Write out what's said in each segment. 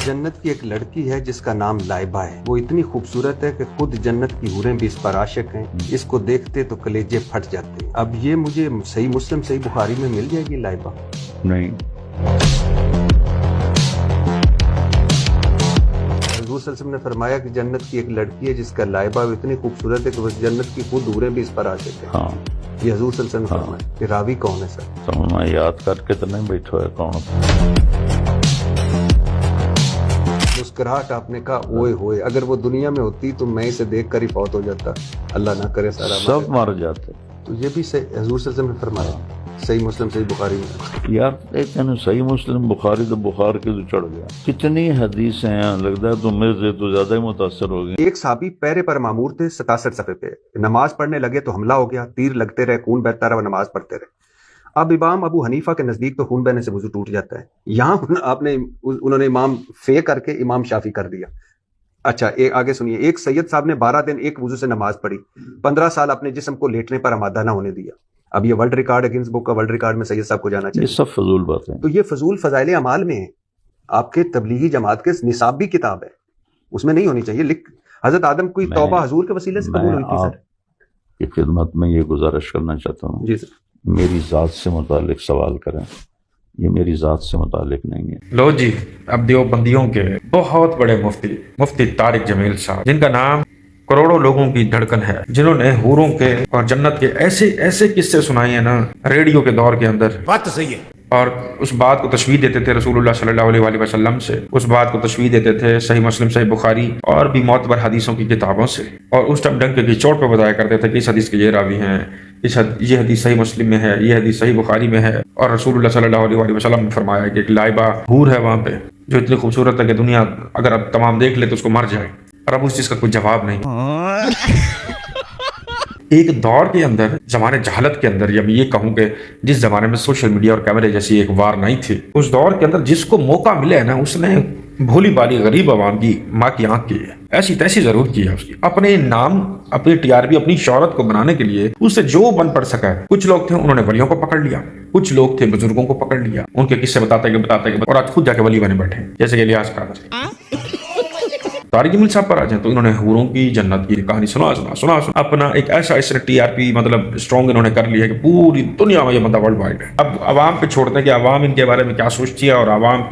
जन्नत की एक लड़की है जिसका नाम लाइबा है। वो इतनी खूबसूरत है कि खुद जन्नत की हूरें भी इस पर आशिक हैं। इसको देखते तो कलेजे फट जाते हैं। अब ये मुझे सही मुस्लिम सही बुखारी में मिल जाएगी लाइबा? नहीं। हुजूर सल्लल्लाहु अलैहि वसल्लम ने फरमाया कि जन्नत की एक लड़की है जिसका लाइबा इतनी खूबसूरत है कि बस जन्नत की खुद हूरें भी इस पर आशिक है। हाँ, ये हुजूर सल्लल्लाहु अलैहि वसल्लम ने फरमाया। कि रावी कौन है सर? तो मैं याद करके तो नहीं बैठो है कौन। मुस्कुराहट आपने कहा ओए होए, अगर वो दुनिया में होती तो मैं इसे देख कर ही फौत हो जाता। अल्लाह ना करे सारा सब मर जाते। तो ये भी सही हुजूर सल्लल्लाहु अलैहि वसल्लम ने फरमाया, सही मुस्लिम सही बुखारी में। यार एक सही मुस्लिम बुखारी तो बुखार के तो चढ़ गया। कितनी हदीसें हैं, लगता है तुम मेरे से तो ज्यादा ही मुतासर हो गए। एक साहबी पैरे पर मामूर थे 67 सफ़े पे। नमाज पढ़ने लगे तो हमला हो गया, तीर लगते रहे, खून बहता रहा, नमाज पढ़ते रहे। अब इमाम अबू हनीफा के नजदीक तो खून बहने से वजू टूट जाता है। यहाँ उन्होंने इमाम फे करके इमाम शाफी कर दिया। अच्छा, एक आगे सुनिए। एक सैयद साहब ने 12 दिन एक वजू से नमाज पढ़ी, 15 साल अपने जिस्म को लेटने पर आमादा ना होने दिया। अब ये वर्ल्ड रिकॉर्ड है, गिनीज बुक का वर्ल्ड रिकॉर्ड में सैयद साहब को जाना चाहिए। ये सब फजूल बातें हैं। तो ये फजूल फजाइल अमाल में है। आपके तबलीगी जमात के निसाब भी किताब है, उसमें नहीं होनी चाहिए। लिख हजरत आदम की तौबा हजूर के वसीले से कबूल हुई थी सर। की खिदमत में ये गुजारिश करना चाहता हूँ जी सर, मेरी ज़ात से मुतालिक सवाल करें। ये मेरी ज़ात से मुतालिक नहीं है। लो जी, अब देवबंदियों के बहुत बड़े मुफ्ती तारिक जमील साहब, जिनका नाम करोड़ों लोगों की धड़कन है, जिन्होंने हूरों के और जन्नत के ऐसे ऐसे किस्से सुनाए हैं ना रेडियो के दौर के अंदर। बात तो सही है। और उस बात को तशवीह देते थे रसूलुल्लाह सल्लल्लाहु अलैहि वसल्लम से, उस बात को तशवीह देते थे सही मुस्लिम सही बुखारी और भी मोतबर हदीसों की किताबों से। और उस टाइम डंके की चोट पर बताया करते थे कि इस हदीस के ये रावी हैं, ये हदीस सही मुस्लिम में है, ये हदीस सही बुखारी में है। और रसूलुल्लाह सल्लल्लाहु अलैहि वसल्लम ने फरमाया कि एक लाइबा हूर है वहाँ पे जो इतनी खूबसूरत है कि दुनिया अगर अब तमाम देख ले तो उसको मर जाए। और अब उस चीज का कोई जवाब नहीं। एक दौर के अंदर, जमाने जहालत के अंदर, या मैं ये कहूँ कि जिस जमाने में सोशल मीडिया और कैमरे जैसी एक वार नहीं थी, उस दौर के अंदर जिसको मौका मिले ना उसने भोली भाली गरीब आवाम की माँ की आंख की है, ऐसी तैसी जरूर की है उसकी। अपने नाम, अपनी टीआरपी, अपनी शौहरत को बनाने के लिए उससे जो बन पड़ सका है। कुछ लोग थे उन्होंने वलियों को पकड़ लिया, कुछ लोग थे बुजुर्गों को पकड़ लिया, उनके किस्से बताते और आज खुद जाके वली बने बैठे, जैसे कि इलियास कादरी। तारिक जमील साहब पर आ जाए तो इन्होंने हूरों की जन्नत की कहानी सुना अपना एक ऐसा इसने टीआरपी मतलब स्ट्रॉन्ग इन्होंने कर लिया कि पूरी दुनिया में ये बंदा वर्ल्ड वाइड है। अब आवाम पे छोड़ते हैं कि आवाम इनके बारे में क्या सोचती है। और आवाम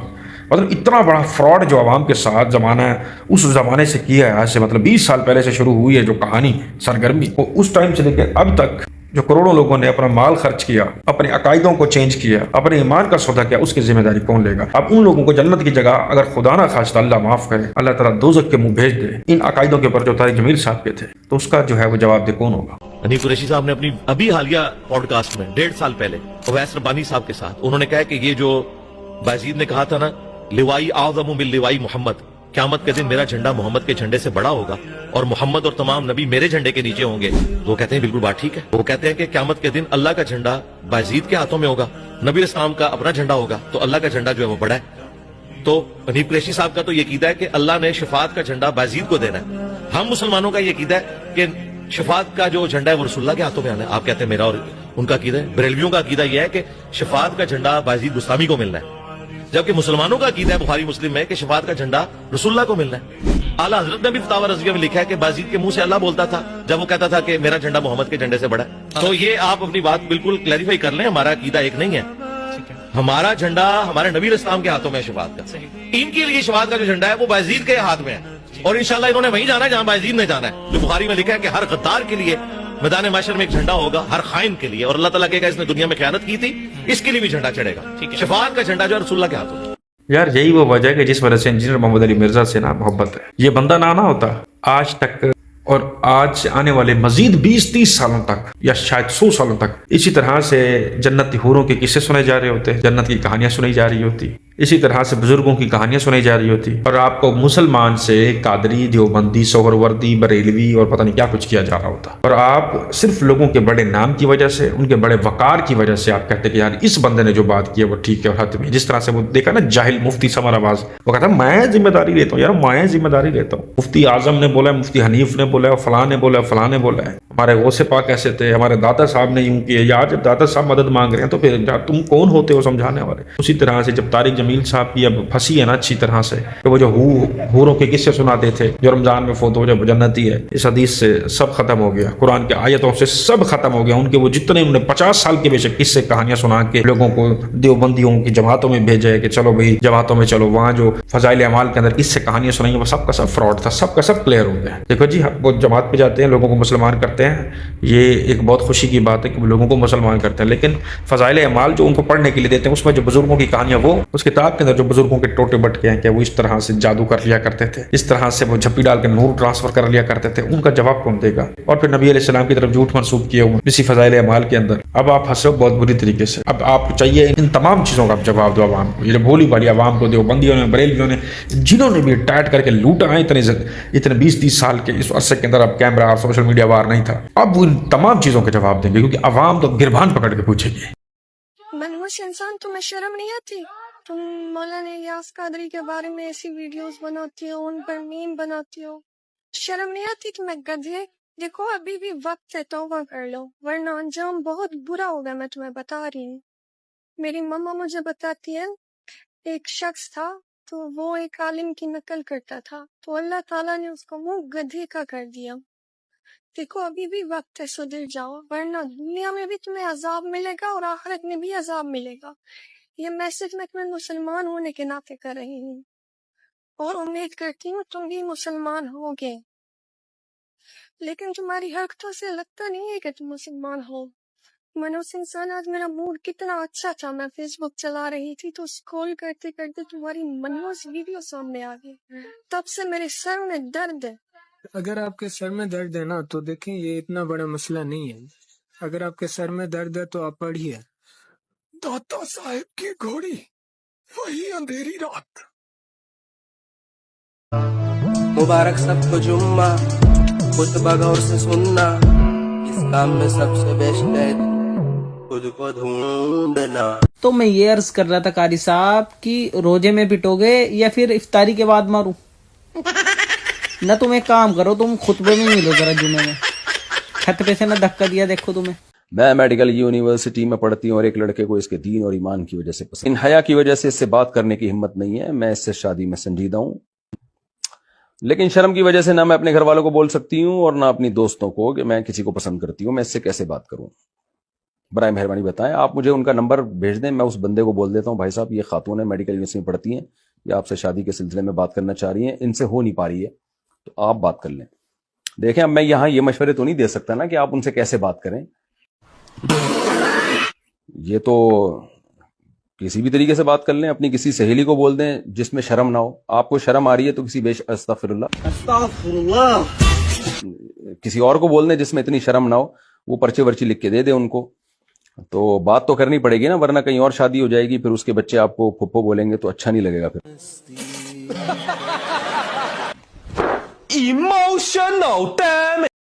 मतलब इतना बड़ा फ्रॉड जो आवाम के साथ जमाना है, उस जमाने से किया है, आज से मतलब 20 साल पहले से शुरू हुई है जो कहानी सरगर्मी, वो उस टाइम से लेकर अब तक जो करोड़ों लोगों ने अपना माल खर्च किया, अपने अकायदों को चेंज किया, अपने ईमान का सौदा किया, उसकी जिम्मेदारी कौन लेगा? अब उन लोगों को जन्नत की जगह अगर खुदा ना खास्ता अल्लाह माफ करे, अल्लाह ताला दोज़ख के मुंह भेज दे इन अकायदों के ऊपर जो तारिक जमील साहब के थे, तो उसका जो है वो जवाब दे कौन होगा? हनीफ कुरैशी साहब ने अपनी अभी हालिया पॉडकास्ट में 1.5 साल पहले अवैस रब्बानी साहब के साथ उन्होंने कहा कि ये जो बायजीद ने कहा था ना, लिवाई आज़मु बिल लिवाई मोहम्मद, क़यामत के दिन मेरा झंडा मोहम्मद के झंडे से बड़ा होगा और मोहम्मद और तमाम नबी मेरे झंडे के नीचे होंगे। वो कहते हैं बिल्कुल बात ठीक है। वो कहते हैं कि क़यामत के दिन अल्लाह का झंडा बायजीद के हाथों में होगा, नबी इस्लाम का अपना झंडा होगा, तो अल्लाह का झंडा जो है वो बड़ा है। तो हनीफ कुरैशी साहब का तो ये कीदा है कि अल्लाह ने शफात का झंडा बायजीद को देना है। हम मुसलमानों का ये कीदा है कि शफात का जो झंडा है वो रसूलुल्लाह के हाथों में आना है। आप कहते हैं मेरा और उनका कीदा है। बरेलवियों का कीदा यह है कि शफात का झंडा बायजीद बुस्तामी को मिलना है, जबकि मुसलमानों का अकीदा है बुखारी मुस्लिम में कि शफात का झंडा रसूलुल्लाह को मिलना है। आला हजरत ने भी फतावा रज़विया में लिखा है कि बायजीद के मुंह से अल्लाह बोलता था जब वो कहता था कि मेरा झंडा मोहम्मद के झंडे से बड़ा है। तो ये आप अपनी बात बिल्कुल क्लैरिफाई कर लें, हमारा अकीदा एक नहीं है। हमारा झंडा हमारे नबी इस्लाम के हाथों में है शफात का। इनके लिए शफात का जो झंडा है वो बायजीद के हाथ में है और इंशाल्लाह इन्होंने वहीं जाना है जहां बायजीद ने जाना है। जो बुखारी में लिखा है कि हर गद्दार के लिए मैदान महशर में एक झंडा होगा, हर खाइन के लिए, और अल्लाह ताला कहेगा इसने दुनिया में खयानत की थी, इसके लिए भी झंडा चढ़ेगा। शफात का झंडा जो है रसूलुल्लाह के हाथों में। यार यही वो वजह है कि जिस वजह से इंजीनियर मोहम्मद अली मिर्जा से ना मोहब्बत है। ये बंदा ना होता आज तक और आज से आने वाले मजीद 20-30 सालों तक या शायद 100 सालों तक इसी तरह से जन्नती हूरों के किस्से सुने जा रहे होते, जन्नत की कहानियां सुनाई जा रही होती, इसी तरह से बुजुर्गों की कहानियां सुनाई जा रही होती, और आपको मुसलमान से कादरी, देवबंदी, सोहरवर्दी, बरेलवी और पता नहीं क्या कुछ किया जा रहा होता। और आप सिर्फ लोगों के बड़े नाम की वजह से, उनके बड़े वकार की वजह से आप कहते कि यार इस बंदे ने जो बात की है वो ठीक है और हद में। जिस तरह से वो देखा ना जाहिल मुफ्ती समर आवाज, वो कहता है मैं जिम्मेदारी लेता हूँ, यार मैं जिम्मेदारी लेता हूँ। मुफ्ती आजम ने बोला है, मुफ्ती हनीफ ने बोला है, फलां ने बोला है, फलां ने बोला है। हमारे गौसे पाक ऐसे थे, हमारे दादा साहब ने यूं किए, यार जब दादा साहब मदद मांग रहे हैं तो फिर यार तुम कौन होते हो समझाने वाले। उसी तरह से जब तारिक जमील साहब की अब फंसी है ना अच्छी तरह से, तो वो जो हूरों के किस्से सुनाते थे जो रमजान में फोत हो जब जन्नती है, इस हदीस से सब खत्म हो गया, कुरान के आयतों से सब खत्म हो गया। उनके वो जितने उन्होंने 50 साल के बेशक किस्से कहानियां सुना के लोगों को देवबंदियों की जमातों में भेजे कि चलो भाई जमातों में चलो, वहाँ जो फजाइल अमाल के अंदर किस्से कहानियां सुनाई वो सबका सब फ्रॉड था, सबका सब क्लियर हो गया। देखो जी, वो जमात पे जाते हैं, लोगों को मुसलमान करते हैं, ये एक बहुत खुशी की बात है कि वो लोगों को मुसलमान करते हैं, लेकिन फजाइल अमाल जो उनको पढ़ने के लिए देते हैं उसमें जो बुजुर्गों की कहानियां, वो उस किताब के अंदर जो बुजुर्गों के टोटे बटके हैं कि वो इस तरह से जादू कर लिया करते थे, इस तरह से वो झप्पी डाल के नूर ट्रांसफर कर लिया करते थे, उनका जवाब कौन देगा। और फिर नबी अलैहिस्सलाम की तरफ झूठ मंसूब किए हुए इसी फजाइल अमाल के अंदर। अब आप हंसो बहुत बुरी तरीके से। अब आपको चाहिए इन तमाम चीज़ों का जवाब दो आवाम को, ये भोली भाली आवाम को, देवबंदियों ने, बरेलवियों ने, जिन्होंने भी टाइट करके लूटा है इतने 20-30 साल के इस अरसे के अंदर, अब कैमरा और सोशल मीडिया वार नहीं था, अब वो इन तमाम चीज़ों के जवाब देंगे, क्योंकि आवाम तो गिरबान पकड़ के पूछेगी। मनहूस इंसान, तुम्हें शर्म नहीं आती? तुम मौलाना इलियास कादरी के बारे में ऐसी वीडियोस बनाती हो, उन पर मीम बनाती हो, शर्म नहीं आती तुम्हें गधे? देखो अभी भी वक्त है, तौबा कर लो वरना अंजाम बहुत बुरा होगा, मैं तुम्हें बता रही हूँ। मेरी मम्मा मुझे बताती है, एक शख्स था तो वो एक आलिम की नकल करता था, तो अल्लाह ताला ने उसका मुंह गधे का कर दिया। देखो अभी भी वक्त है, सुधर जाओ वरना दुनिया में भी तुम्हें अजाब मिलेगा और आखिरत में भी अजाब मिलेगा। ये मैसेज मैं तुम्हें मुसलमान होने के नाते कर रही हूँ और उम्मीद करती हूँ तुम भी मुसलमान होगे, लेकिन तुम्हारी हरकतों से लगता नहीं है कि तुम मुसलमान हो। मनोज इंसान, आज मेरा मूड कितना अच्छा था, मैं फेसबुक चला रही थी तो स्क्रॉल करते करते तुम्हारी मनोज वीडियो सामने आ गई, तब से मेरे सर में दर्द है। अगर आपके सर में दर्द है ना तो देखें, ये इतना बड़ा मसला नहीं है। अगर आपके सर में दर्द है तो आप पढ़िए दाता साहब की घोड़ी वही अंधेरी रात। मुबारक सबको जुम्मा, खुतबा गौर से सुनना, इस काम में सबसे बेस्ट है खुद को ढूंढना। तो मैं ये अर्ज कर रहा था कारी साहब कि रोजे में पिटोगे या फिर इफ्तारी के बाद मारूं? ना तुम एक काम करो, तुम खुतबे में मिलो जरा जुमे में, छत पे से ना धक्का दिया देखो तुम्हें। मैं मेडिकल यूनिवर्सिटी में पढ़ती हूँ और एक लड़के को इसके दीन और ईमान की वजह से पसंद, इन हया की वजह से इससे बात करने की हिम्मत नहीं है। मैं इससे शादी में संजीदा हूँ, लेकिन शर्म की वजह से ना मैं अपने घर वालों को बोल सकती हूँ और ना अपनी दोस्तों को कि मैं किसी को पसंद करती हूँ। मैं इससे कैसे बात करूँ? बराए मेहरबानी बताएं, आप मुझे उनका नंबर भेज दें, मैं उस बंदे को बोल देता हूँ, भाई साहब ये खातून है, मेडिकल यूनिवर्सिटी में पढ़ती हैं, ये आपसे शादी के सिलसिले में बात करना चाह रही हैं, इनसे हो नहीं पा रही है, तो आप बात कर लें। देखें, अब मैं यहाँ ये मशवरे तो नहीं दे सकता ना कि आप उनसे कैसे बात करें, ये तो किसी भी तरीके से बात कर लें, अपनी किसी सहेली को बोल दें जिसमें शर्म ना हो। आपको शर्म आ रही है तो किसी अस्तगफिरुल्लाह किसी और को बोल दें जिसमें इतनी शर्म ना हो, वो पर्चे वर्ची लिख के दे दे उनको। तो बात तो करनी पड़ेगी ना, वरना कहीं और शादी हो जाएगी, फिर उसके बच्चे आपको फुप्पो बोलेंगे तो अच्छा नहीं लगेगा फिर। Emotional damage.